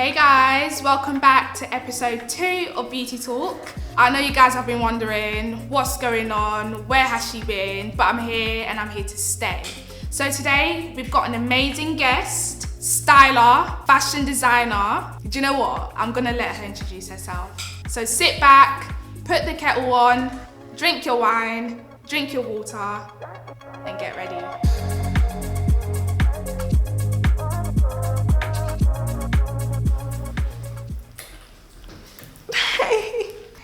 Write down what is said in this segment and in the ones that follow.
Hey guys, welcome back to episode 2 of Beauty Talk. I know you guys have been wondering what's going on, where has she been, but I'm here and I'm here to stay. So today we've got an amazing guest, styler, fashion designer. Do you know what? I'm gonna let her introduce herself. So sit back, put the kettle on, drink your wine, drink your water, and get ready.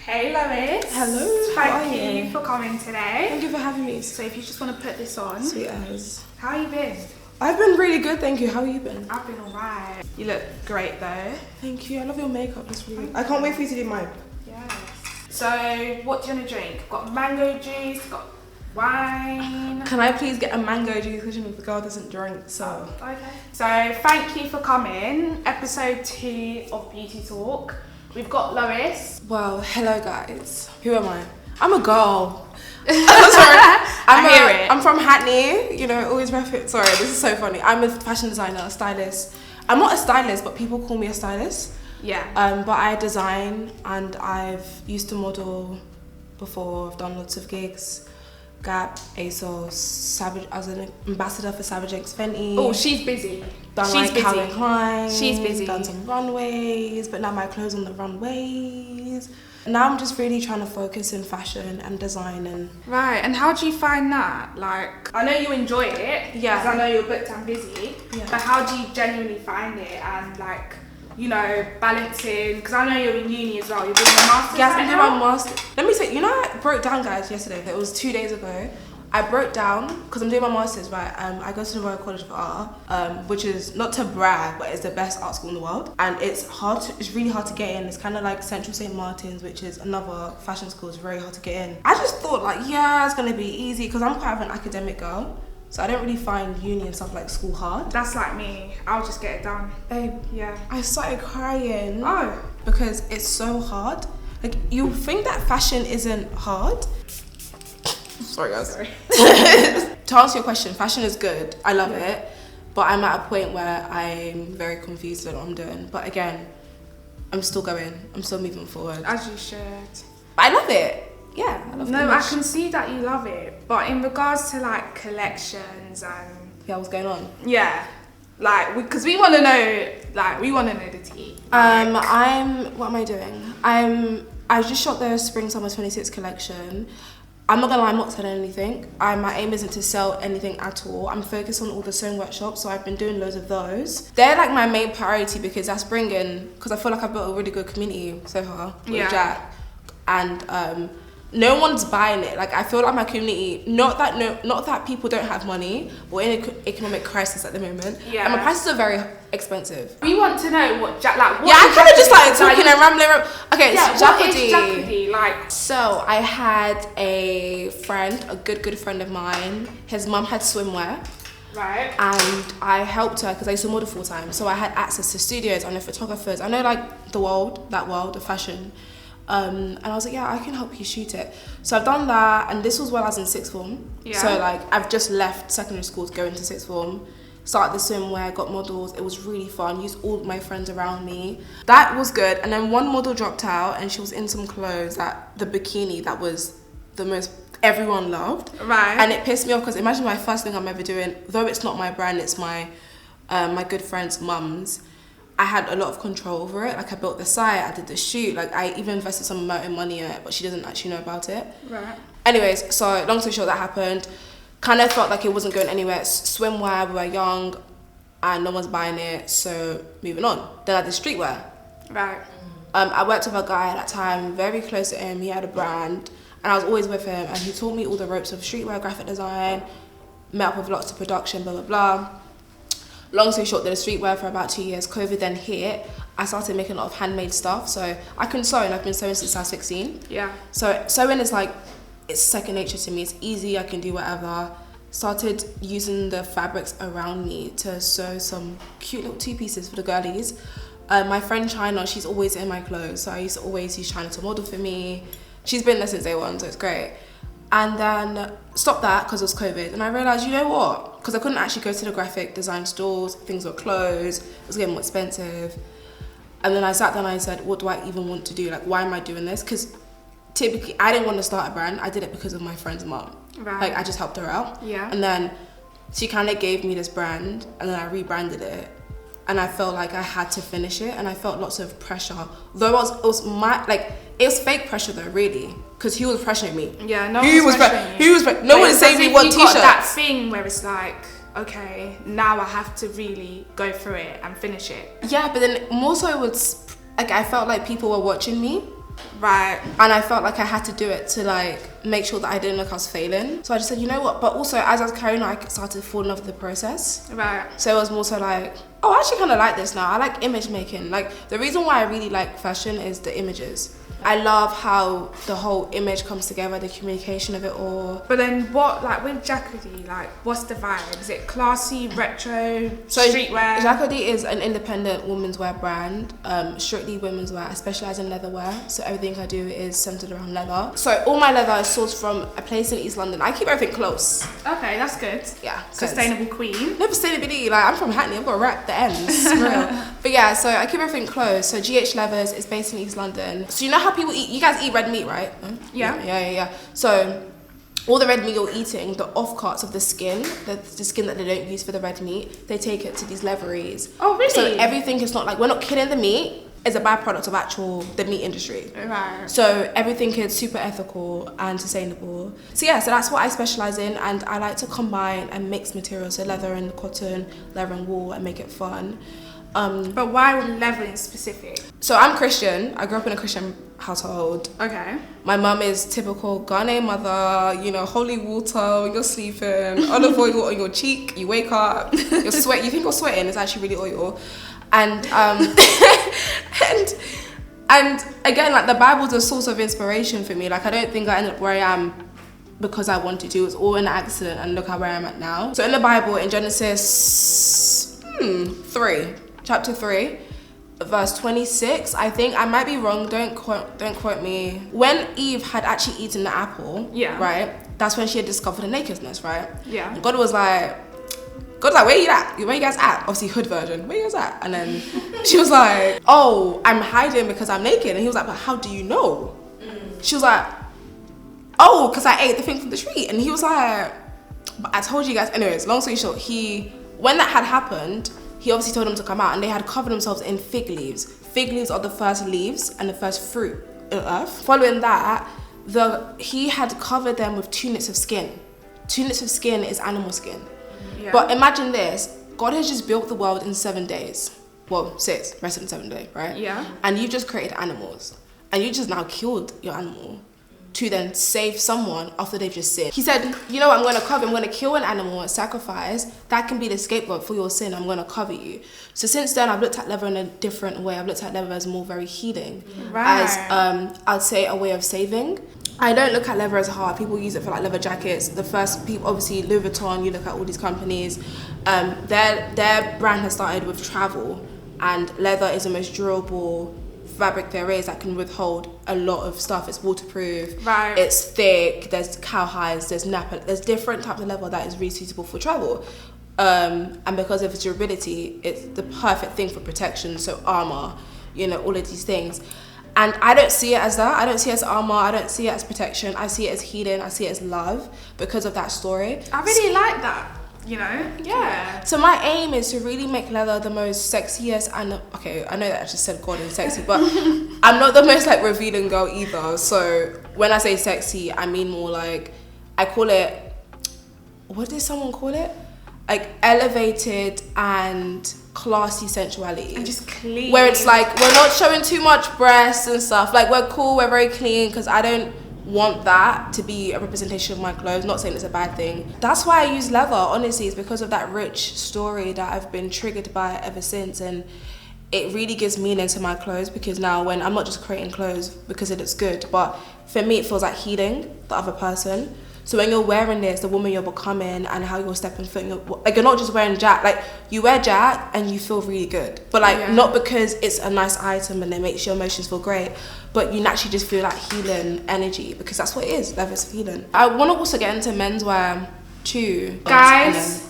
Hey Lois. Hello. Thank you for coming today. Thank you for having me. So if you just want to put this on. Sweet as. How you been? I've been really good, thank you. How have you been? I've been alright. You look great though. Thank you. I love your makeup. It's really. I can't wait for you to do mine. Yes. So what do you want to drink? Got mango juice. Got wine. Can I please get a mango juice? Because you know the girl doesn't drink. So. Okay. So thank you for coming. Episode 2 of Beauty Talk. We've got Lois. Well, hello guys. Who am I? I'm a girl. Sorry. I hear it. I'm from Hackney. You know, always reference. Sorry, this is so funny. I'm a fashion designer, a stylist. I'm not a stylist, but people call me a stylist. Yeah. But I design and I've used to model before. I've done lots of gigs. Gap, ASOS, Savage. I was an ambassador for Savage X Fenty. Oh, she's busy. Done she's like busy. Calvin Klein. She's busy. Done some runways, but now my clothes on the runways. Now I'm just really trying to focus in fashion and design and. Right, and how do you find that? Like, I know you enjoy it. Yeah. Because I know you're booked and busy. Yeah. But how do you genuinely find it and like, you know, balancing? Because I know you're in uni as well. You're doing your master's. Yes, right I'm doing now? my master. Let me say, you know, I broke down, guys, yesterday. It was 2 days ago. I broke down because I'm doing my master's, right? I go to the Royal College of Art, which is not to brag, but it's the best art school in the world. And it's really hard to get in. It's kind of like Central St. Martin's, which is another fashion school. It's very hard to get in. I just thought like, yeah, it's gonna be easy because I'm quite of an academic girl. So I don't really find uni and stuff like school hard. That's like me. I'll just get it done. Babe, Yeah. I started crying. Oh. Because it's so hard. Like, you think that fashion isn't hard. Sorry guys. Sorry. To answer your question, fashion is good. I love it. But I'm at a point where I'm very confused with what I'm doing. But again, I'm still going. I'm still moving forward. As you should. But I love it. Yeah, I love it. No, I can see that you love it. But in regards to like collections and Yeah, what's going on? yeah, like because we want to know, like we want to know the tea. What am I doing? I just shot the Spring Summer 26 collection. I'm not gonna lie, I'm not selling anything. My aim isn't to sell anything at all. I'm focused on all the sewing workshops, so I've been doing loads of those. They're like my main priority because that's bringing, because I feel like I've built a really good community so far with Jack. And no one's buying it. Like I feel like my community, not that people don't have money, we're in an economic crisis at the moment. Yeah. And my prices are very expensive. We want to know what Jack like. What Yeah, I is kind of just Jaqkodí? like talking and rambling around. Okay, Yeah, so what is Jaqkodí. Jaqkodí? Like, So I had a friend, a good friend of mine. His mum had swimwear, right? and I helped her because I used to model full time. So I had access to studios. I know photographers. I know like that world of fashion. And I was like, yeah, I can help you shoot it. So I've done that, and this was when I was in sixth form. Yeah. So like I've just left secondary school to go into sixth form. Started the swimwear, got models. It was really fun. Used all my friends around me. That was good. And then one model dropped out, and she was in some clothes the bikini that was the most everyone loved. Right. And it pissed me off because imagine my first thing I'm ever doing. Though it's not my brand, it's my good friend's mum's. I had a lot of control over it. Like I built the site, I did the shoot. Like I even invested some amount of money in it, but she doesn't actually know about it. Right. Anyways, so long story short, that happened. Kind of felt like it wasn't going anywhere. Swimwear, we were young, and no one's buying it. So moving on. Then I did streetwear. Right. I worked with a guy at that time, very close to him. He had a brand, and I was always with him. And he taught me all the ropes of streetwear, graphic design. Met up with lots of production, blah blah blah. Long story short, did a streetwear for about 2 years. COVID then hit. I started making a lot of handmade stuff. So I can sew, and I've been sewing since I was 16. Yeah. So sewing is like, it's second nature to me. It's easy, I can do whatever. Started using the fabrics around me to sew some cute little two pieces for the girlies. My friend China, she's always in my clothes. So I used to always use China to model for me. She's been there since day one, so it's great. And then stopped that because it was COVID. And I realized, you know what? Because I couldn't actually go to the graphic design stores, things were closed, it was getting more expensive. And then I sat down and I said, what do I even want to do? Like, why am I doing this? Because typically, I didn't want to start a brand. I did it because of my friend's mom. Right. Like, I just helped her out. Yeah. And then she kind of gave me this brand, and then I rebranded it. And I felt like I had to finish it, and I felt lots of pressure. Though it was fake pressure though, really, because he was pressuring me. Yeah, no one was pressuring you. No one was saying me what t-shirt. You got that thing where it's like, okay, now I have to really go through it and finish it. Yeah, but then more so it was like I felt like people were watching me. Right. And I felt like I had to do it to like make sure that I didn't look like I was failing. So I just said, you know what? But also as I was carrying on, I started to fall in love with the process. Right. So it was more so like, oh, I actually kind of like this now. I like image making. Like the reason why I really like fashion is the images. I love how the whole image comes together, the communication of it all. But then what, like with Jaqkodí, like what's the vibe? Is it classy, retro, streetwear? Sarkodie is an independent women's wear brand, strictly women's wear. I specialise in leather wear, so everything I do is centred around leather. So all my leather is sourced from a place in East London. I keep everything close. Okay, that's good. Yeah. Sustainable queen. No sustainability, like I'm from Hackney, I've got to wrap the ends, for real. But yeah, so I keep everything close. So GH Leathers is based in East London. So you know how people eat, you guys eat red meat, right? Yeah. So all the red meat you're eating, the offcuts of the skin, the skin that they don't use for the red meat, they take it to these leatheries. Oh, really? So everything is not like, we're not killing the meat, it's a byproduct of the meat industry. Right. So everything is super ethical and sustainable. So yeah, so that's what I specialise in, and I like to combine and mix materials, so leather and cotton, leather and wool, and make it fun. But why leather in specific? So I'm Christian. I grew up in a Christian household. Okay. My mum is typical Ghanaian mother, you know, holy water when you're sleeping, olive oil on your cheek, you wake up, you think you're sweating, it's actually really oil. And and again, like the Bible's a source of inspiration for me. Like I don't think I ended up where I am because I wanted to. It was all an accident, and look how where I'm at now. So in the Bible, in Genesis 3, chapter 3, verse 26, I think, I might be wrong, don't quote me. When Eve had actually eaten the apple, yeah, right, that's when she had discovered her nakedness, right? Yeah. And God was like, where you at? Where you guys at? Obviously hood version, where you guys at? And then she was like, oh, I'm hiding because I'm naked. And he was like, but how do you know? She was like, oh, because I ate the thing from the tree. And he was like, but I told you guys. Anyways, long story short, when that had happened, he obviously told them to come out, and they had covered themselves in fig leaves. Fig leaves are the first leaves and the first fruit on earth. Following that, he had covered them with tunics of skin. Tunics of skin is animal skin. Yeah. But imagine this, God has just built the world in 7 days. Well, 6, rest of the 7th day, right? Yeah. And you've just created animals. And you just now killed your animal to then save someone after they've just sinned. He said, you know what, I'm going to kill an animal, a sacrifice, that can be the scapegoat for your sin, I'm going to cover you. So since then, I've looked at leather in a different way. I've looked at leather as more very healing. Right. As, I'd say, a way of saving. I don't look at leather as hard. People use it for like leather jackets. The first people, obviously Louis Vuitton, you look at all these companies, their brand has started with travel, and leather is the most durable fabric there is that can withhold a lot of stuff. It's waterproof, right? It's thick, there's cowhides, there's nappa, there's different types of leather that is really suitable for travel. And because of its durability, it's the perfect thing for protection, so armor, you know, all of these things. And I don't see it as that. I don't see it as armor. I don't see it as protection. I see it as healing. I see it as love because of that story. I really like that, you know? Yeah. So my aim is to really make leather the most sexiest, and okay, I know that I just said God and sexy, but I'm not the most like revealing girl either. So when I say sexy, I mean more like, I call it, what did someone call it? Like elevated and classy sensuality. And just clean. Where it's like, we're not showing too much breasts and stuff. Like we're cool, we're very clean, because I don't want that to be a representation of my clothes. Not saying it's a bad thing. That's why I use leather, honestly. It's because of that rich story that I've been triggered by ever since. And it really gives meaning to my clothes, because now when I'm not just creating clothes because it looks good, but for me it feels like healing the other person. So when you're wearing this, the woman you're becoming and how you're stepping foot, like you're not just wearing Jack, like you wear Jack and you feel really good. But like not because it's a nice item and it makes your emotions feel great, but you naturally just feel like healing energy, because that's what it is, leather's healing. I want to also get into menswear too. Guys,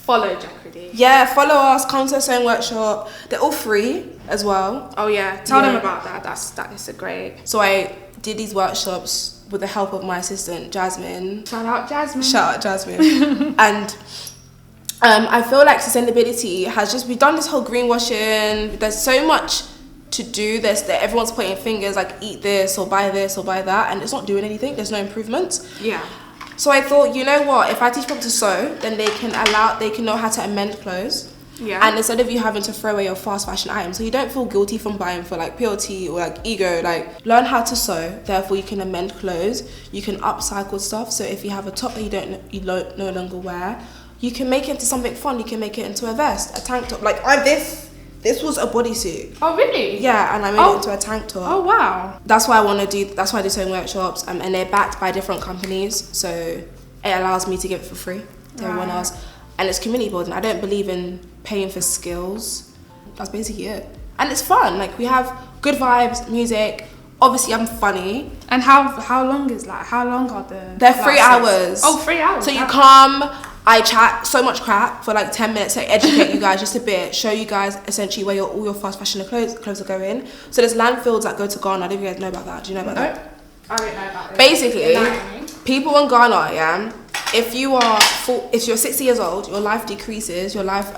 follow Jaqkodí. Yeah, follow us, come to a sewing workshop. They're all free as well. Oh yeah, tell them about that. That is a great. So I did these workshops with the help of my assistant, Jasmine. Shout out Jasmine. Shout out Jasmine. And I feel like sustainability has just, we've done this whole greenwashing. There's so much to do. Everyone's pointing fingers like eat this or buy that, and it's not doing anything. There's no improvements. Yeah. So I thought, you know what, if I teach people to sew, then they can know how to amend clothes. Yeah. And instead of you having to throw away your fast fashion items, so you don't feel guilty from buying for like PLT or like ego, like learn how to sew, therefore you can amend clothes, you can upcycle stuff. So if you have a top that you no longer wear, you can make it into something fun. You can make it into a vest, a tank top. Like this was a bodysuit. Oh really? Yeah, and I made it into a tank top. Oh wow. That's why I do sewing workshops, and they're backed by different companies, so it allows me to give it for free to everyone else. And it's community building. I don't believe in paying for skills. That's basically it. And it's fun. Like, we have good vibes, music. Obviously, I'm funny. And how long are the They're 3 hours. Oh, 3 hours. So you come, I chat so much crap for like 10 minutes to educate you guys just a bit, show you guys essentially where all your fast fashion clothes are going. So there's landfills that go to Ghana. I don't know if you guys know about that. Do you know about that? I don't know about it. Basically, people in Ghana, yeah, if you're 60 years old, your life decreases, your life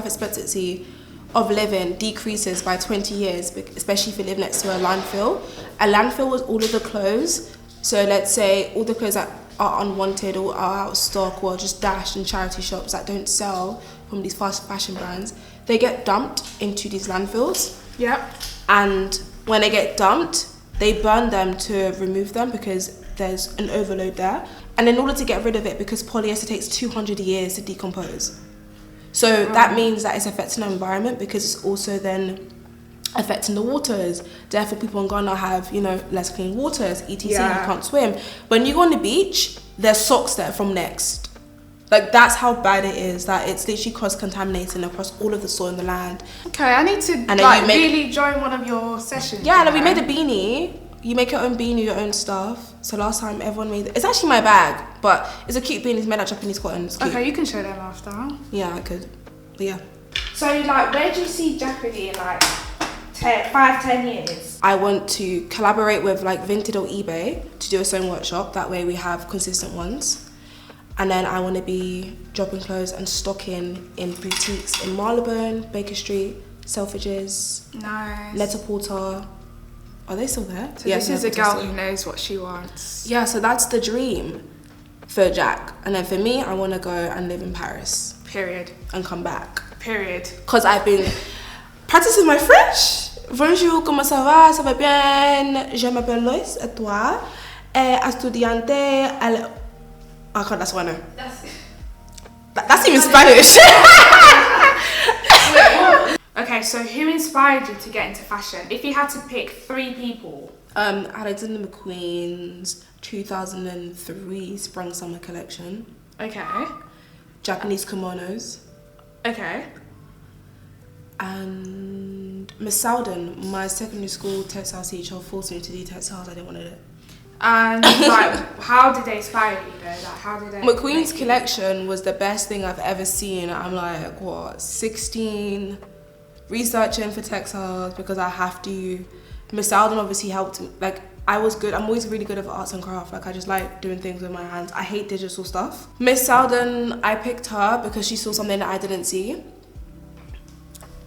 expectancy of living decreases by 20 years, especially if you live next to a landfill. A landfill was all of the clothes. So let's say all the clothes that are unwanted or are out of stock or just dashed in charity shops that don't sell from these fast fashion brands, they get dumped into these landfills. Yep. And when they get dumped, they burn them to remove them because there's an overload there. And in order to get rid of it, because polyester takes 200 years to decompose. So that means that it's affecting the environment because it's also then affecting the waters. Therefore, people in Ghana have, less clean waters, etc. Yeah. You can't swim. When you go on the beach, there's socks there from Next. Like, that's how bad it is, that it's literally cross-contaminating across all of the soil in the land. Okay, I need to really join one of your sessions. Yeah, and we made a beanie. You make your own beanie, your own stuff. So last time everyone made it. It's actually my bag, but it's a cute beanie. It's made out of Japanese cotton. It's cute. Okay, you can show them after. Yeah, I could. But yeah. So where do you see Jaqkodí in 5-10 years? I want to collaborate with Vinted or eBay to do a sewing workshop. That way we have consistent ones. And then I want to be dropping clothes and stocking in boutiques in Marylebone, Baker Street, Selfridges, Nice. Net-a-Porter. Are they still there? So this is a girl who knows what she wants. Yeah, so that's the dream for Jack. And then for me, I want to go and live in Paris. Period. And come back. Period. Because I've been practicing my French. Bonjour, comment ça va? Ça va bien? Je m'appelle Lois, et toi? Estudiante al... Oh God, that's what I know. That's even Spanish. Okay, so who inspired you to get into fashion? If you had to pick 3 people. Alexander McQueen's 2003 Spring Summer collection. Okay. Japanese kimonos. Okay. And Miss Souden, my secondary school textiles teacher, forced me to do textiles. I didn't want to do it. And how did they inspire you though? How did they? McQueen's collection was the best thing I've ever seen. I'm 16, researching for textiles because I have to. Miss Alden obviously helped me. I'm always really good at arts and craft. I just like doing things with my hands. I hate digital stuff. Miss Alden, I picked her because she saw something that I didn't see.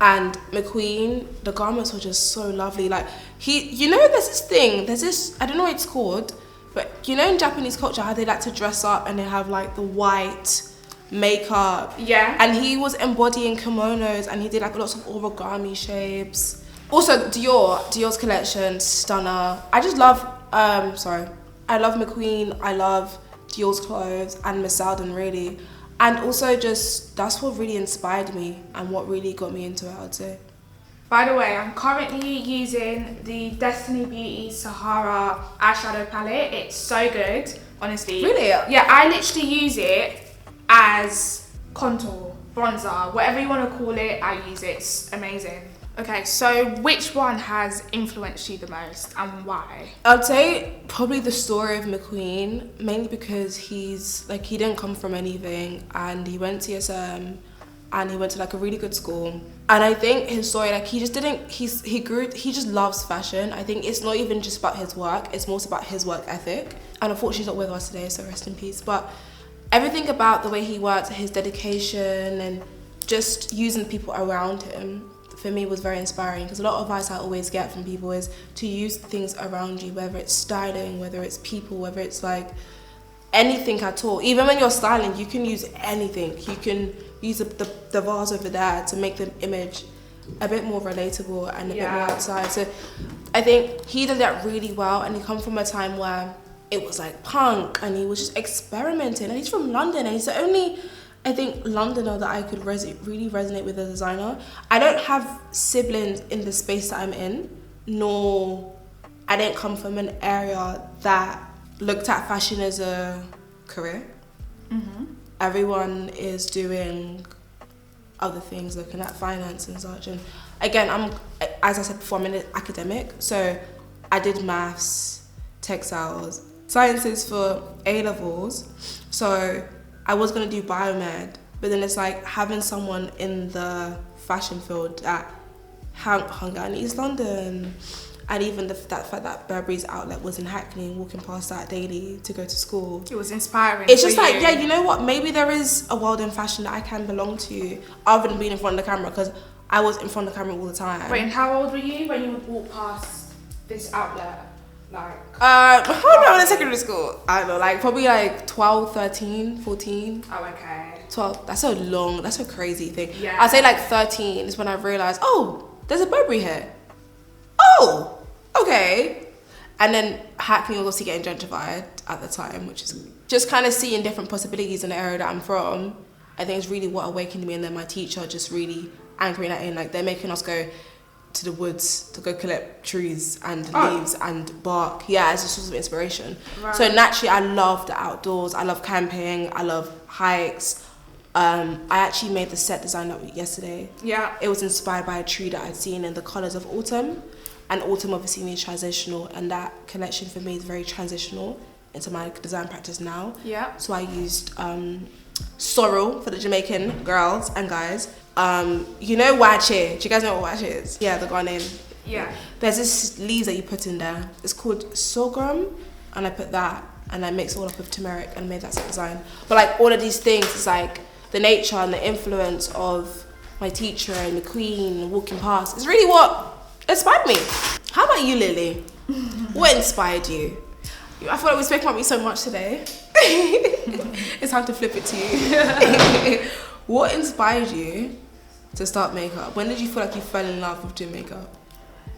And McQueen, the garments were just so lovely. There's this, I don't know what it's called, but in Japanese culture, how they like to dress up and they have the white makeup. Yeah. And he was embodying kimonos and he did lots of origami shapes. Also, Dior's collection, stunner. I just love, I love McQueen, I love Dior's clothes and Miss Alden really. And also that's what really inspired me and what really got me into it, I'd say. By the way, I'm currently using the Destiny Beauty Sahara eyeshadow palette. It's so good, honestly. Really? Yeah, I literally use it as contour. bronzer, whatever you want to call it, I use it. It's amazing. Okay, so which one has influenced you the most and why? I'd say probably the story of McQueen, mainly because he's like, he didn't come from anything and he went to TSM and he went to like a really good school. And I think his story, like he just loves fashion. I think it's not even just about his work, it's more about his work ethic. And unfortunately he's not with us today, so rest in peace. But everything about the way he worked, his dedication and just using people around him, for me was very inspiring, because a lot of advice I always get from people is to use things around you, whether it's styling, whether it's people, whether it's like anything at all. Even when you're styling, you can use anything. You can use the vase over there to make the image a bit more relatable and a bit more outside. So I think he did that really well, and he come from a time where it was like punk and he was just experimenting, and he's from London and he's the only, I think, Londoner that I could really resonate with as a designer. I don't have siblings in the space that I'm in, nor I didn't come from an area that looked at fashion as a career. Mm-hmm. Everyone is doing other things, looking at finance and such. And again, as I said before, I'm an academic, so I did maths, textiles, sciences for A-levels. So I was going to do biomed, but then it's like having someone in the fashion field that hung out in East London, and even that fact that Burberry's outlet was in Hackney, walking past that daily to go to school. It was inspiring. It's just like, yeah, you know what? Maybe there is a world in fashion that I can belong to, other than being in front of the camera, because I was in front of the camera all the time. Wait, and how old were you when you would walk past this outlet? Like, how old am I in secondary school? I don't know, like probably like 12, 13, 14. Oh, okay. 12, that's a crazy thing. Yeah. I'd say like 13 is when I realised, oh, there's a Burberry here. Oh, okay. And then Hackney was obviously getting gentrified at the time, which is just kind of seeing different possibilities in the area that I'm from. I think it's really what awakened me, and then my teacher just really anchoring that in, like they're making us go to the woods to go collect trees and leaves and bark. Yeah, it's just a source of inspiration. Right. So naturally, I love the outdoors. I love camping. I love hikes. I actually made the set design yesterday. Yeah. It was inspired by a tree that I'd seen in the colours of autumn. And autumn obviously means transitional, and that collection for me is very transitional into my design practice now. Yeah. So I used sorrel for the Jamaican girls and guys. You know wache? Do you guys know what wache is? Yeah, the Ghanaian. Yeah. There's this leaves that you put in there. It's called sorghum, and I put that, and I mixed it all up with turmeric and made that set design. But like all of these things, it's like the nature and the influence of my teacher and McQueen walking past. It's really what inspired me. How about you, Lily? What inspired you? I feel like we spoke about me so much today. It's time to flip it to you. What inspired you to start makeup? When did you feel like you fell in love with doing makeup?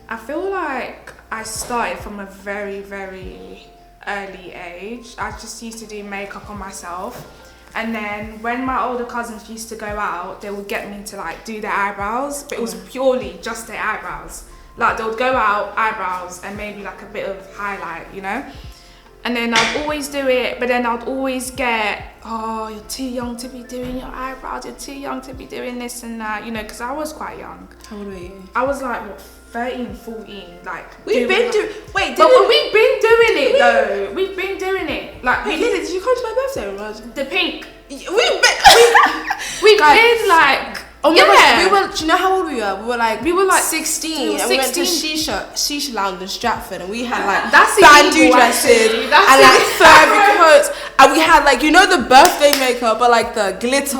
I feel like I started from a very, very early age. I just used to do makeup on myself. And then when my older cousins used to go out, they would get me to like do their eyebrows, but it was purely just their eyebrows. Like they would go out, eyebrows, and maybe like a bit of highlight, you know? And then I'd always do it, but then I'd always get, oh, you're too young to be doing your eyebrows, you're too young to be doing this and that, you know, because I was quite young. How old were you? I was like, what, 13, 14, like. We've been doing, we've been doing it though. We've been doing it. Like, wait, Lily, did you come to my birthday? The pink. We've been like, oh my yeah. gosh, do you know how old we were? We were like 16, and we went to 16. Shisha Lounge in Stratford, and we had like that's bandeau dresses and like furry coats, and we had like, you know, the birthday makeup, but like the glitter,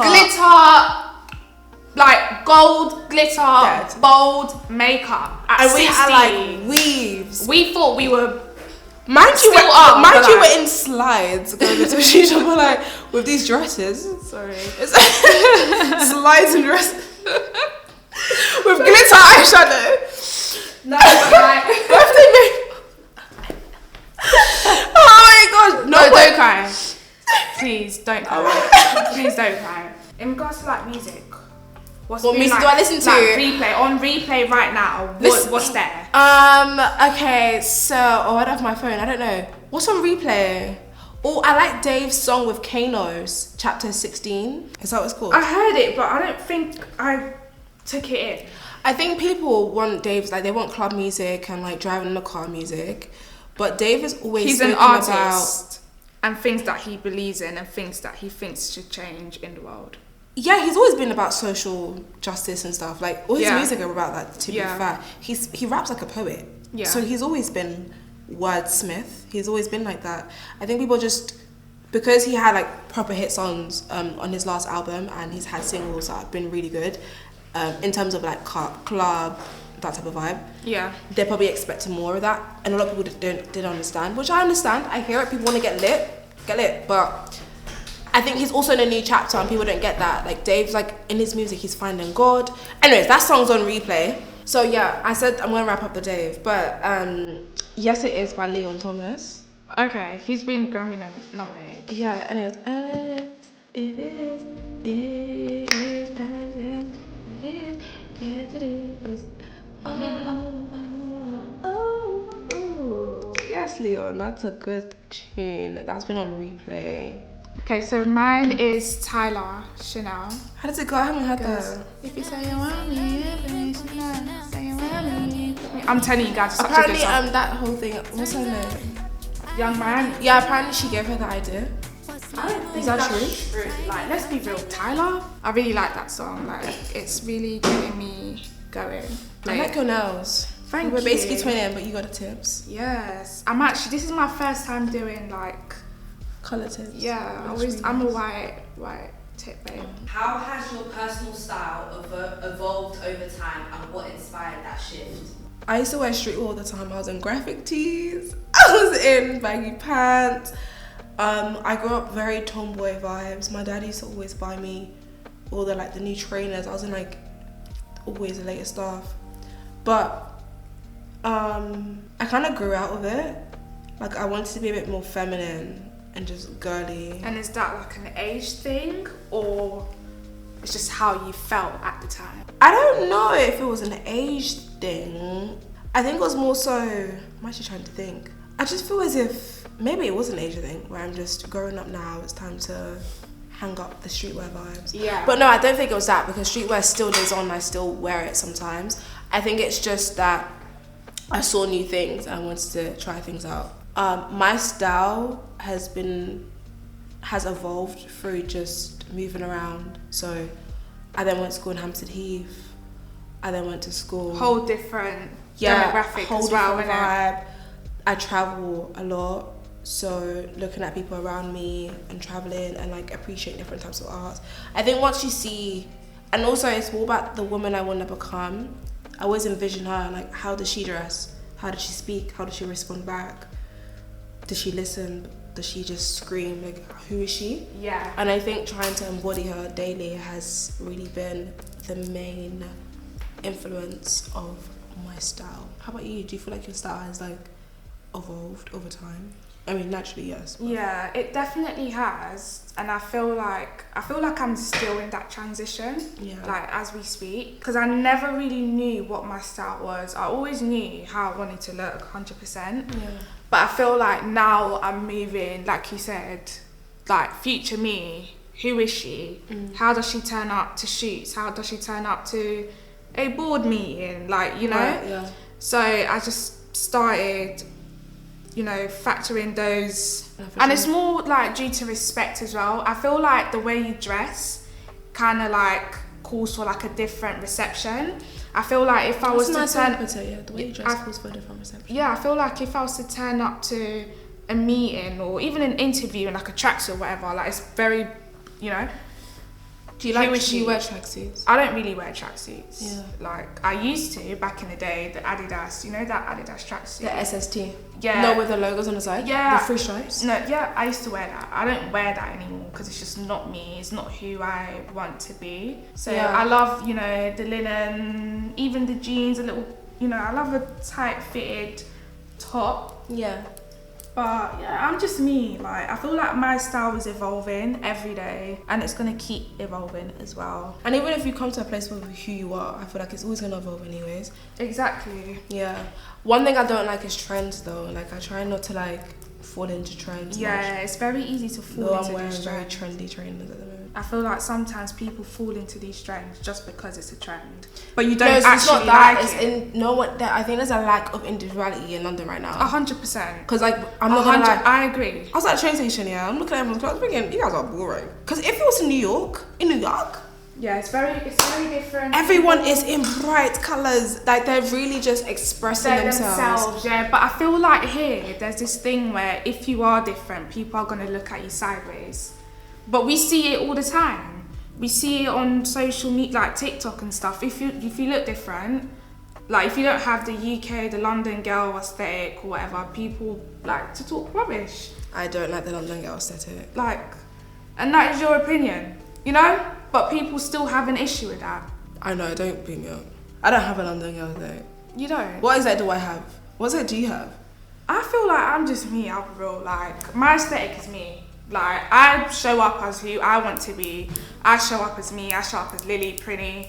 like gold glitter, bold makeup. At and 16. we had like weaves. We thought we were. Mind you, we're in slides going to Shisha, but like with these dresses. Sorry. Slides and dresses with glitter eyeshadow. No, but like birthday makeup. Oh my gosh! No, don't cry. Please don't cry. Please don't cry. In regards to like music, what music do I listen to? Like on replay right now. What's there? Okay, so I don't have my phone. I don't know. What's on replay? Oh, I like Dave's song with Kano's, Chapter 16. Is that what it's called? I heard it, but I don't think I took it in. I think people want Dave's, like, they want club music and, like, driving in the car music. But Dave is always He's an spoken artist and things that he believes in and things that he thinks should change in the world. Yeah, he's always been about social justice and stuff. Like, all his Yeah. music are about that, to be Yeah. fair. He raps like a poet. Yeah. So he's always been wordsmith. He's always been like that. I think people just, because he had like proper hit songs on his last album, and he's had singles that have been really good in terms of like club, that type of vibe. Yeah. They're probably expecting more of that, and a lot of people didn't understand, which I understand. I hear it. People want to get lit, but I think he's also in a new chapter, and people don't get that. Like, Dave's like, in his music, he's finding God. Anyways, that song's on replay. So yeah, I said I'm gonna wrap up the Dave, but Yes It Is by Leon Thomas. Okay, he's been growing nominated. Yeah, anyways, it is, yes it is. Yes, Leon, that's a good tune. That's been on replay. Okay, so mine is Tyler Chanel. How does it go? I haven't heard that. If you say you want me, say you want me. I'm telling you guys, it's such Apparently, a good song. that whole thing. What's her name? Young Man. Yeah, apparently she gave her the idea. I don't think Is that that's true? Like, let's be real, Tyler. I really like that song. Like, it's really getting me going. I like your nails. Thank We're you. basically twinning, but you got the tips. Yes, this is my first time doing like Colour tips. Yeah, That's I'm a really white tip babe. How has your personal style evolved over time, and what inspired that shift? I used to wear streetwear all the time. I was in graphic tees. I was in baggy pants. I grew up very tomboy vibes. My dad used to always buy me all the new trainers. I was in like always the latest stuff. But I kind of grew out of it. Like, I wanted to be a bit more feminine and just girly. And is that like an age thing, or it's just how you felt at the time? I don't know if it was an age thing. I think it was more so, I'm actually trying to think. I just feel as if maybe it was an age thing where I'm just growing up now. It's time to hang up the streetwear vibes. Yeah. But no, I don't think it was that, because streetwear still lives on. I still wear it sometimes. I think it's just that I saw new things and I wanted to try things out. My style has evolved through just moving around. So I then went to school in Hampstead Heath. I then went to school. Whole different demographic whole as well, different innit? vibe. I travel a lot, so looking at people around me and traveling and like appreciating different types of art. I think once you see, and also it's more about the woman I want to become. I always envision her, like, how does she dress? How does she speak? How does she respond back? Does she listen? Does she just scream? Like, who is she? Yeah. And I think trying to embody her daily has really been the main influence of my style. How about you? Do you feel like your style has like evolved over time? I mean, naturally, yes. Yeah, it definitely has, and I feel like I'm still in that transition. Yeah. Like, as we speak, because I never really knew what my style was. I always knew how I wanted to look, 100%. Yeah. But I feel like now I'm moving, like you said, like future me. Who is she? How does she turn up to shoots? How does she turn up to a board meeting? Like, you know. Right, yeah. So I just started, factoring those. Yeah, for And sure. it's more like due to respect as well. I feel like the way you dress kind of like calls for like a different reception. I feel like if I was to turn, the way you dress calls for a different reception. yeah, I feel like if I was to turn up to a meeting or even an interview in like a tracksuit or whatever, like, it's very, Do you Who like? is Do you she? wear tracksuits? I don't really wear tracksuits. Yeah. Like, I used to back in the day, the Adidas, that Adidas tracksuit. The SST. Yeah. No, with the logos on the side. Yeah. The three stripes. No, yeah, I used to wear that. I don't wear that anymore because it's just not me. It's not who I want to be. So Yeah. I love, the linen, even the jeans, a little, I love a tight fitted top. Yeah. But yeah, I'm just me. Like, I feel like my style is evolving every day, and it's gonna keep evolving as well. And even if you come to a place with who you are, I feel like it's always gonna evolve anyways. Exactly. Yeah. One thing I don't like is trends though. Like, I try not to fall into trends. Yeah, it's very easy to fall Though into I'm wearing these very trends. trendy trainers at the moment. I feel like sometimes people fall into these trends just because it's a trend, but you No, don't it's not actually that. like It's it. I think there's a lack of individuality in London right now. 100%. Because like I'm not gonna lie, I agree. I was at a train station. Yeah, I'm looking at everyone's clothes, thinking you guys are boring. Because if it was in New York, Yeah, it's very different. everyone is in bright colours. Like they're really just expressing They're themselves. yeah. But I feel like here, there's this thing where if you are different, people are gonna look at you sideways. But we see it all the time. We see it on social media, like TikTok and stuff. If you look different, like if you don't have the UK, the London girl aesthetic or whatever, people like to talk rubbish. I don't like the London girl aesthetic. Like, and that is your opinion, you know? But people still have an issue with that. I know. Don't beat me up. I don't have a London girl aesthetic. You don't? What exactly do I have? What aesthetic do you have? I feel like I'm just me, I'm real. Like, my aesthetic is me. Like, I show up as who I want to be. I show up as me. I show up as Lily Prinny,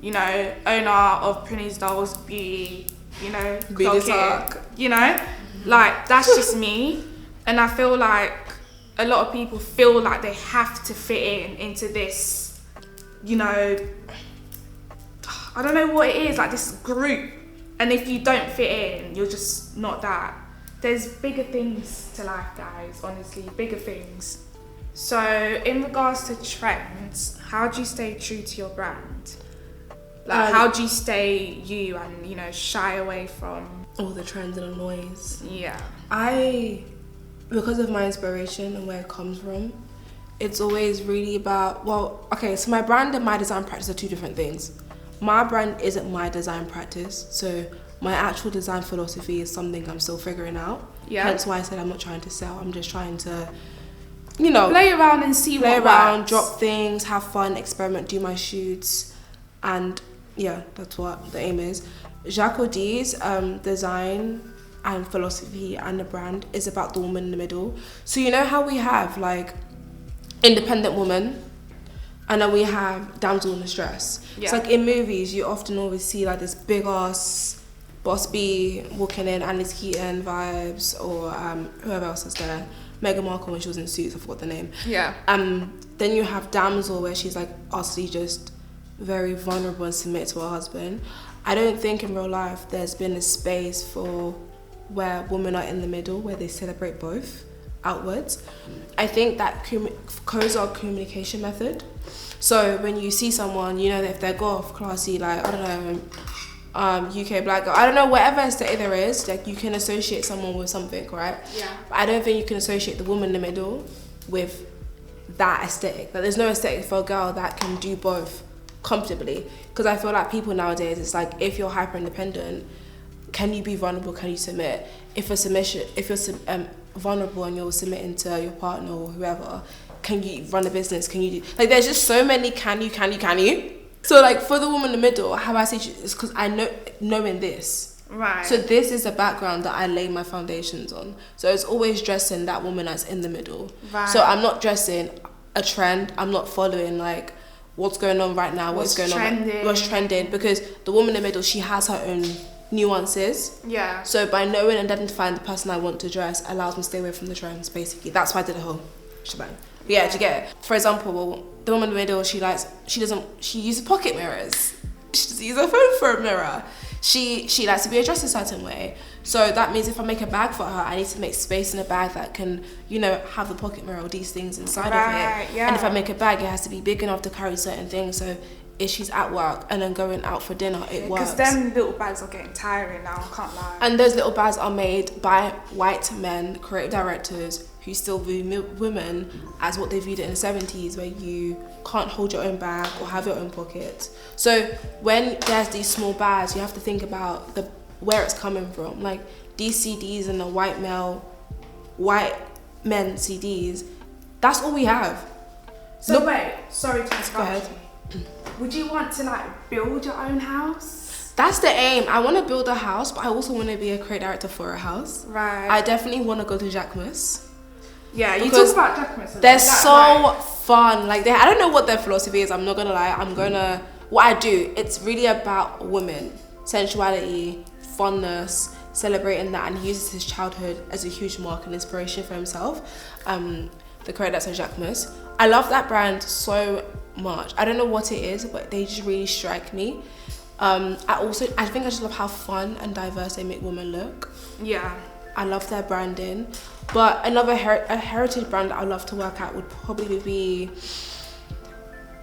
you know, owner of Prinny's Dolls Beauty, you know, Beauty clock talk. it, you know? Like, that's just me. And I feel like a lot of people feel like they have to fit into this, you know, I don't know what it is, like this group. And if you don't fit in, you're just not that. There's bigger things to life, guys, honestly, bigger things. So in regards to trends, how do you stay true to your brand? Like, how do you stay you and, you know, shy away from All the trends and the noise. Yeah. Because of my inspiration and where it comes from, it's always really about, so my brand and my design practice are two different things. My brand isn't my design practice, so my actual design philosophy is something I'm still figuring out. Yeah. Hence why I said I'm not trying to sell, I'm just trying to, you know, Play around and see play what around, works. drop things, have fun, experiment, do my shoots, and yeah, that's what the aim is. Jaqkodí's design and philosophy and the brand is about the woman in the middle. So you know how we have like independent woman, and then we have damsel in distress. Yeah. It's like in movies you often always see like this big ass boss B walking in, Alice Keaton vibes, or whoever else is there, Meghan Markle when she was in Suits, I forgot the name. Yeah. Then you have damsel where she's like utterly just very vulnerable and submit to her husband. I don't think in real life there's been a space for where women are in the middle, where they celebrate both outwards. I think that codes our communication method. So when you see someone, you know that if they're goth, classy, like, I don't know, UK black girl, I don't know, whatever aesthetic there is, like you can associate someone with something, right? Yeah. But I don't think you can associate the woman in the middle with that aesthetic. Like there's no aesthetic for a girl that can do both comfortably. Because I feel like people nowadays, it's like if you're hyper independent, can you be vulnerable? Can you submit? If you're vulnerable and you're submitting to your partner or whoever, can you run a business? Can you do, like there's just so many can you. So like for the woman in the middle, how I say it's because I know knowing this. Right. So this is the background that I lay my foundations on. So it's always dressing that woman that's in the middle. Right. So I'm not dressing a trend. I'm not following like what's going on right now, what's trending, because the woman in the middle, she has her own nuances. Yeah. So by knowing and identifying the person I want to dress allows me to stay away from the trends, basically. That's why I did the whole shebang. But yeah, do you get it? For example, the woman in the middle, she uses pocket mirrors. She doesn't use her phone for a mirror. She likes to be dressed a certain way. So that means if I make a bag for her, I need to make space in a bag that can, you know, have the pocket mirror or these things inside of it. Yeah. And if I make a bag, it has to be big enough to carry certain things. So if she's at work and then going out for dinner, it works. Because them little bags are getting tiring now, I can't lie. And those little bags are made by white men, creative directors, who still view women as what they viewed it in the 70s, where you can't hold your own bag or have your own pocket. So when there's these small bags, you have to think about where it's coming from. Like these CDs and the white men CDs, that's all we have. So wait, sorry to interrupt. Go ahead. Would you want to like build your own house? That's the aim. I want to build a house, but I also want to be a creative director for a house. Right. I definitely want to go to Jaqkodí. Yeah, you Because talk about Jaqkodí. They're so fun. Like I don't know what their philosophy is. I'm not gonna lie. What I do, it's really about women, sensuality, funness, celebrating that, and he uses his childhood as a huge mark and inspiration for himself. The creator, that's Jaqkodí. I love that brand so much. I don't know what it is, but they just really strike me. I think I just love how fun and diverse they make women look. Yeah. I love their branding. But another a heritage brand that I love to work at would probably be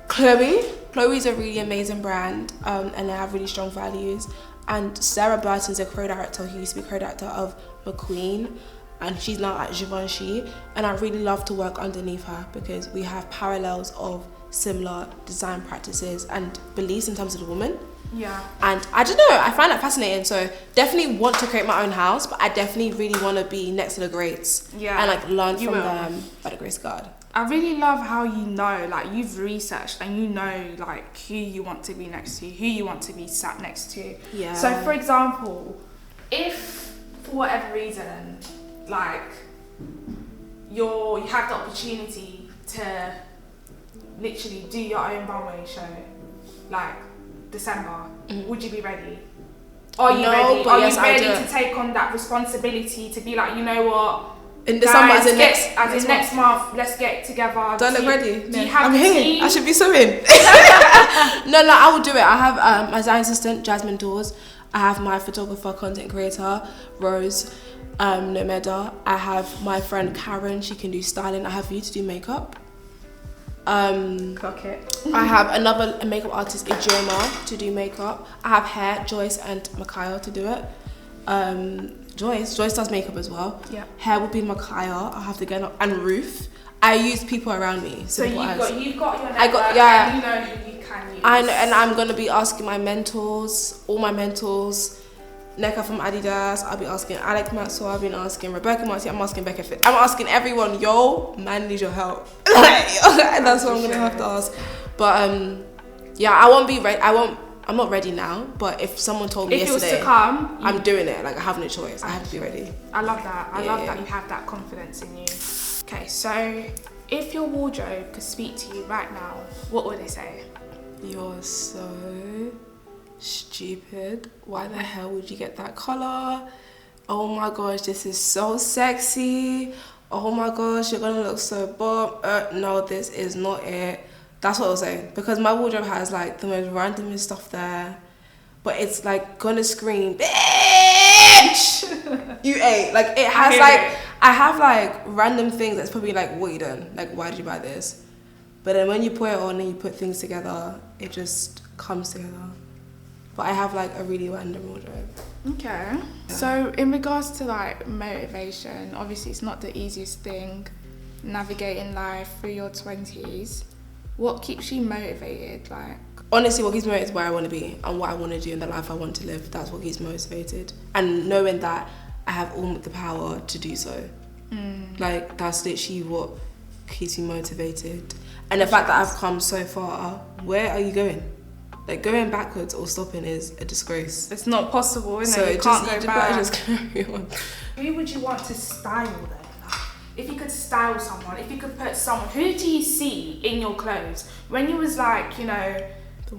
Chloe. Chloe's a really amazing brand, and they have really strong values. And Sarah Burton's a co-director who used to be co-director of McQueen, and she's now at Givenchy. And I really love to work underneath her because we have parallels of similar design practices and beliefs in terms of the woman. Yeah. And I don't know, I find that fascinating. So definitely want to create my own house, but I definitely really want to be next to the greats. Yeah. And like learn from them by the grace of God. I really love how like you've researched and you know like who you want to be next to, who you want to be sat next to. Yeah. So for example, if for whatever reason, like you have the opportunity to literally do your own runway show, like December, would you be ready? Are you ready? Are you ready to take on that responsibility to be like, you know what? In December, guys, next month, let's get together. Do I look ready? Do you have I'm the hanging. team? I should be sewing. No, I will do it. I have my design assistant, Jasmine Dawes. I have my photographer, content creator, Rose Nomeda. I have my friend Karen. She can do styling. I have you to do makeup. Clock it. I have another makeup artist, Ijoma, to do makeup. I have hair, Joyce and Micaiah to do it. Joyce does makeup as well. Yeah. Hair will be Micaiah. I have to get up, and Ruth. I use people around me. So you've got your network, yeah. And you know who you can use. I know, and I'm gonna be asking my mentors, all my mentors. Neka from Adidas, I'll be asking Alec Maxwell, I've been asking Rebecca Marty, I'm asking Becca Fit. I'm asking everyone, yo, man needs your help. That's what I'm gonna have to ask. But yeah, I won't be ready. I'm not ready now, but if someone told me if yesterday, it was to come, I'm doing it. Like I have no choice. I have to be ready. I love that. I love that you have that confidence in you. Okay, so if your wardrobe could speak to you right now, what would it say? You're so stupid. Why the hell would you get that color? Oh my gosh, this is so sexy. Oh my gosh, you're gonna look so bomb. No, this is not it. That's what I'll say, because my wardrobe has like the most randomest stuff there, but it's like gonna scream, bitch. You ate. Like it has I have like random things that's probably like, what you done? Like, why did you buy this? But then when you put it on and you put things together, it just comes together. But I have like a really random wardrobe. Okay. Yeah. So in regards to like motivation, obviously it's not the easiest thing navigating life through your 20s. What keeps you motivated? Like, honestly, what keeps me motivated is where I want to be and what I want to do in the life I want to live. That's what keeps me motivated. And knowing that I have all the power to do so. Like, that's literally what keeps me motivated. And the fact that I've come so far, where are you going? Like, going backwards or stopping is a disgrace. It's not possible, is it? So You can't go back. Just carry on. Who would you want to style then? If you could style someone, if you could put someone, who do you see in your clothes? When you was like, you know,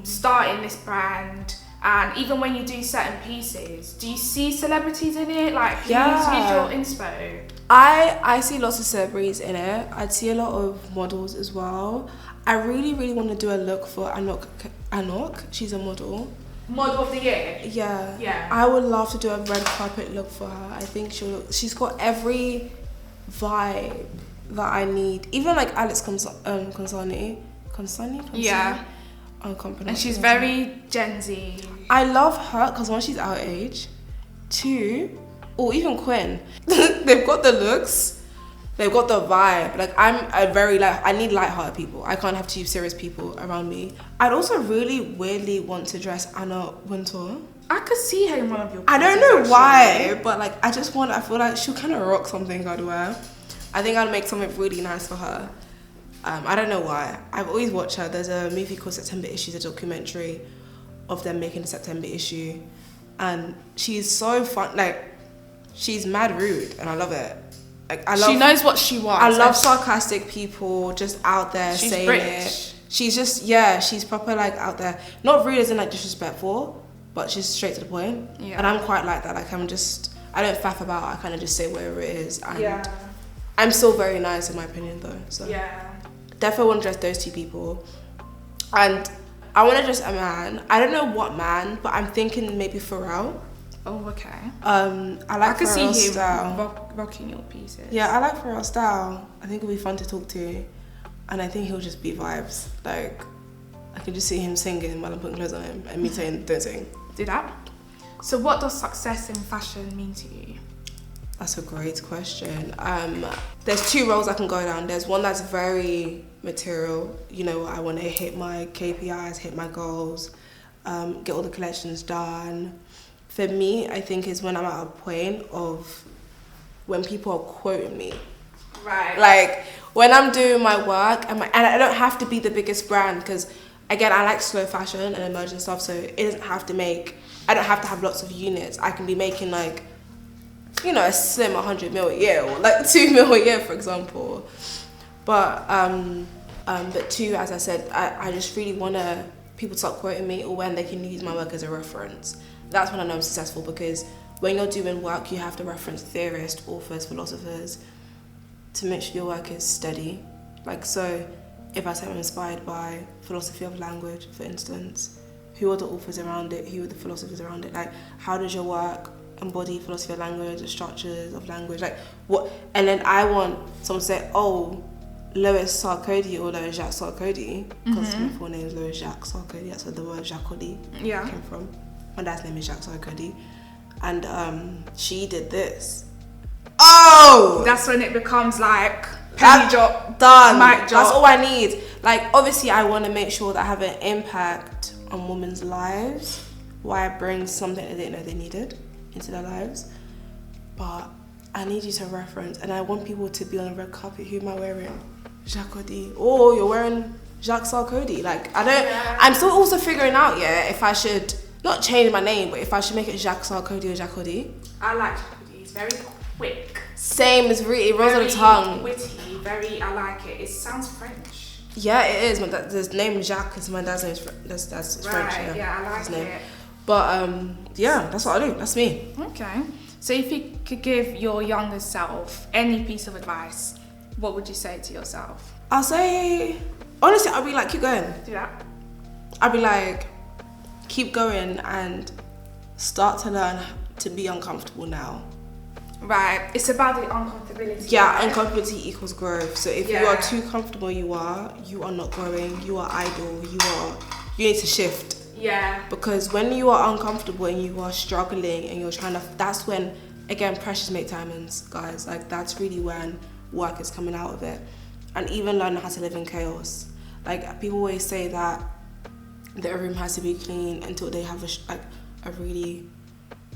starting this brand, and even when you do certain pieces, do you see celebrities in it? Like, who's your inspo? I see lots of celebrities in it. I'd see a lot of models as well. I really, really want to do a look for Anok. She's a model. Model of the year? Yeah. Yeah. I would love to do a red carpet look for her. I think she's got every vibe that I need. Even like Alex Consani. Yeah. And she's very Gen Z. I love her because one, she's our age. Two, or even Quinn. They've got the looks. They've got the vibe. Like I need light-hearted people. I can't have two serious people around me. I'd also really weirdly want to dress Anna Wintour. I could see her in one of your I don't know why, but like I feel like she'll kind of rock something I'd wear. I think I'd make something really nice for her. I don't know why. I've always watched her. There's a movie called September Issue, a documentary of them making the September issue. And she's so fun. Like, she's mad rude and I love it. Like, she knows what she wants. I love sarcastic people just out there saying British. it. She's just, she's proper like out there. Not rude as in like disrespectful, but she's straight to the point. Yeah. And I'm quite like that. Like, I don't faff about. I kind of just say whatever it is. And I'm still very nice in my opinion though. So definitely want to dress those 2 people. And I want to dress a man. I don't know what man, but I'm thinking maybe Pharrell. Oh, okay. I can see him style. rocking your pieces. Yeah, I like Pharrell's style. I think it'll be fun to talk to, and I think he'll just be vibes. Like, I can just see him singing while I'm putting clothes on him, and me saying, "Don't sing." Do that. So, what does success in fashion mean to you? That's a great question. There's 2 roles I can go down. There's one that's very material. You know, I want to hit my KPIs, hit my goals, get all the collections done. For me, I think is when I'm at a point of when people are quoting me. Right. Like when I'm doing my work and I don't have to be the biggest brand because again, I like slow fashion and emerging stuff. So it doesn't have to I don't have to have lots of units. I can be making like, you know, a slim 100 mil a year or like 2 mil a year, for example. But 2, as I said, I just really want people to start quoting me or when they can use my work as a reference. That's when I know I'm successful because when you're doing work, you have to reference theorists, authors, philosophers to make sure your work is steady. Like, so if I say I'm inspired by philosophy of language, for instance, who are the authors around it? Who are the philosophers around it? Like, how does your work embody philosophy of language, the structures of language? Like, what? And then I want someone to say, oh, Lois Sarkodie or Lois Jaqkodí, because my full name is Lois Jaqkodí. That's where the word Jaqkodí came from. My dad's name is Sarkodie, and she did this. Oh, that's when it becomes like penny drop, done. Mic drop. That's all I need. Like, obviously, I want to make sure that I have an impact on women's lives. Why I bring something they didn't know they needed into their lives, but I need you to reference, and I want people to be on the red carpet. Who am I wearing? Jaqkodí. Oh, you're wearing Sarkodie. Like, I don't. I'm still also figuring out, if I should. Not change my name, but if I should make it Sarkodie or Jaqkodí. I like Jaqkodí. It's very quick. Same, it's really, it rolls on the tongue. Witty, I like it. It sounds French. Yeah, it is. The name Jacques is my dad's name. That's French. Yeah, I like it. But that's what I do. That's me. Okay. So if you could give your younger self any piece of advice, what would you say to yourself? I'll say, honestly, I'll be like, keep going. Do that. I'll be like, keep going and start to learn to be uncomfortable now. Right, it's about the uncomfortability. Yeah, uncomfortability equals growth. So if you are too comfortable, you are not growing, you are idle, you need to shift. Yeah. Because when you are uncomfortable and you are struggling and you're trying to, that's when, again, pressures make diamonds, guys. Like, that's really when work is coming out of it. And even learning how to live in chaos. Like, people always say that their room has to be clean until they have a really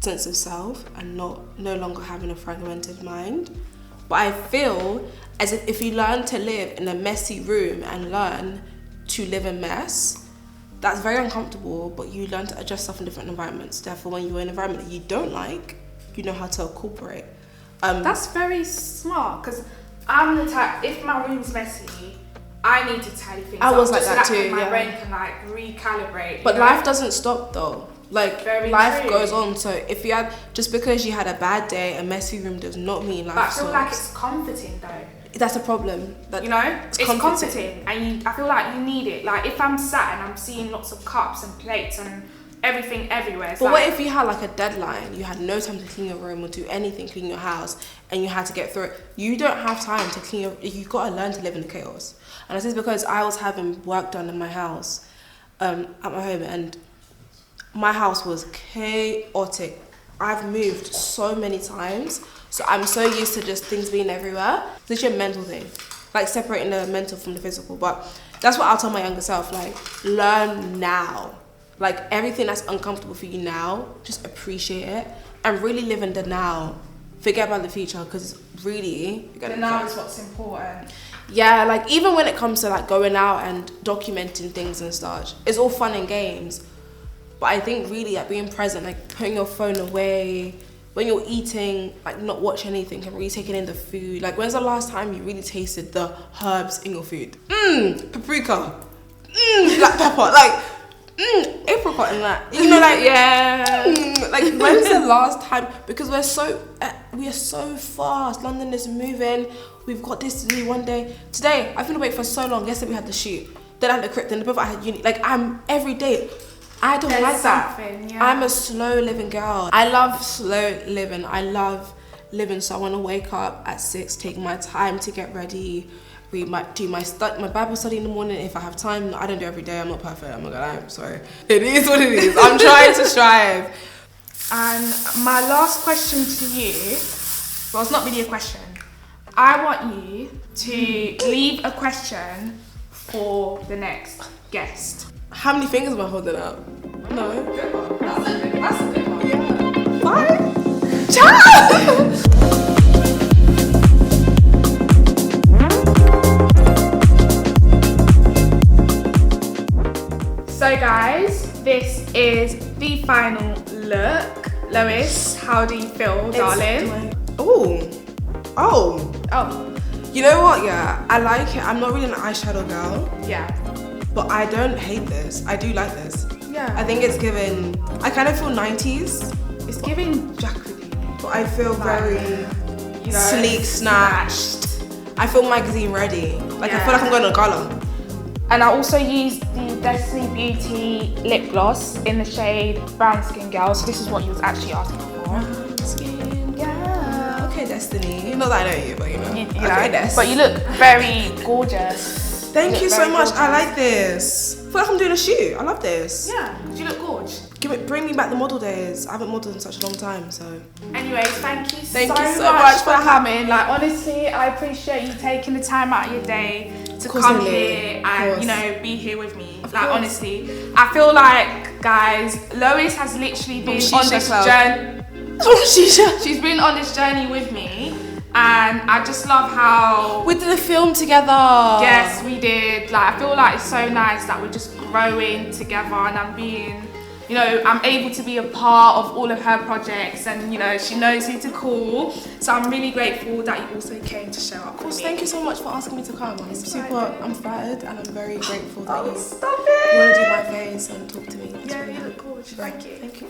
sense of self and no longer having a fragmented mind. But I feel as if you learn to live in a messy room and learn to live in mess, that's very uncomfortable, but you learn to adjust yourself in different environments. Therefore, when you're in an environment that you don't like, you know how to incorporate. That's very smart, because I'm the type, if my room's messy, I need to tidy things up. I was like that too, my brain can recalibrate. But life doesn't stop though. Like, very life true. goes on. So if you had, just because you had a bad day, a messy room does not mean life stops. But I feel like it's comforting though. That's a problem. It's comforting, and I feel like you need it. Like, if I'm sat and I'm seeing lots of cups and plates and everything everywhere. But what if you had like a deadline? You had no time to clean your room or do anything, clean your house, and you had to get through it. You don't have time to clean you got to learn to live in the chaos. And this is because I was having work done in my house, at my home, and my house was chaotic. I've moved so many times, so I'm so used to just things being everywhere. It's literally a mental thing, like separating the mental from the physical. But that's what I'll tell my younger self, like, learn now. Like, everything that's uncomfortable for you now, just appreciate it and really live in the now. Forget about the future, because really, the now is what's important. Yeah, like, even when it comes to like going out and documenting things and such, it's all fun and games. But I think really, like, being present, like putting your phone away, when you're eating, like not watch anything and really taking in the food. Like, when's the last time you really tasted the herbs in your food? Paprika, black pepper, like, apricot and that. You know, like like when's the last time? Because we are so fast. London is moving. We've got this to do one day. Today I've been awake for so long. Yesterday we had the shoot. Then I had the crypt. Then the before I had uni. Like I'm every day. I don't like that. Yeah. I'm a slow living girl. I love slow living. I love living. So I want to wake up at 6, take my time to get ready. We might do my Bible study in the morning if I have time. I don't do it every day. I'm not perfect. I'm not gonna lie. I'm sorry. It is what it is. I'm trying to strive. And my last question to you, well, it's not really a question. I want you to leave a question for the next guest. How many fingers am I holding up? No. Good one. That's a good one. Yeah. 5. Ciao. So guys, this is the final look. Lois, how do you feel, darling? Oh. Oh, You know what? Yeah, I like it. I'm not really an eyeshadow girl, yeah. but I don't hate this. I do like this. Yeah. I think it's given. I kind of feel 90s, It's giving Jaqkodí. but I feel very You know, sleek, snatched. I feel magazine ready. Like I feel like I'm going to a gala. And I also used the Destiny Beauty lip gloss in the shade Brown Skin Girl. So this is what you was actually asking for. Skin girl. Okay, Destiny. Not that I know you, but you know. You Okay, know, Des. but you look very gorgeous. Thank you look so very much. I gorgeous. like this. I feel like I'm doing a shoot. I love this. Yeah, you look gorgeous. Bring me back the model days. I haven't modeled in such a long time, so. Anyway, thank you Thank so you so much much for for coming. Like honestly, I appreciate you taking the time out of your day to course, come Lily. here Of and course. you know be here with me. Of Like course. honestly, I feel like guys, Lois has literally been on this journey. Oh, Shisha. She's been on this journey with me, and I just love how. We did a film together. Yes, we did. Like I feel like it's so nice that we're just growing together, and I'm being, you know, I'm able to be a part of all of her projects, and you know, she knows who to call. So I'm really grateful that you also came to show up. Of course, thank you so much for asking me to come. I'm flattered and I'm very grateful that you Stop want it! to do my face and talk to me. It's Yeah, really you look gorgeous. Thank you. Thank you.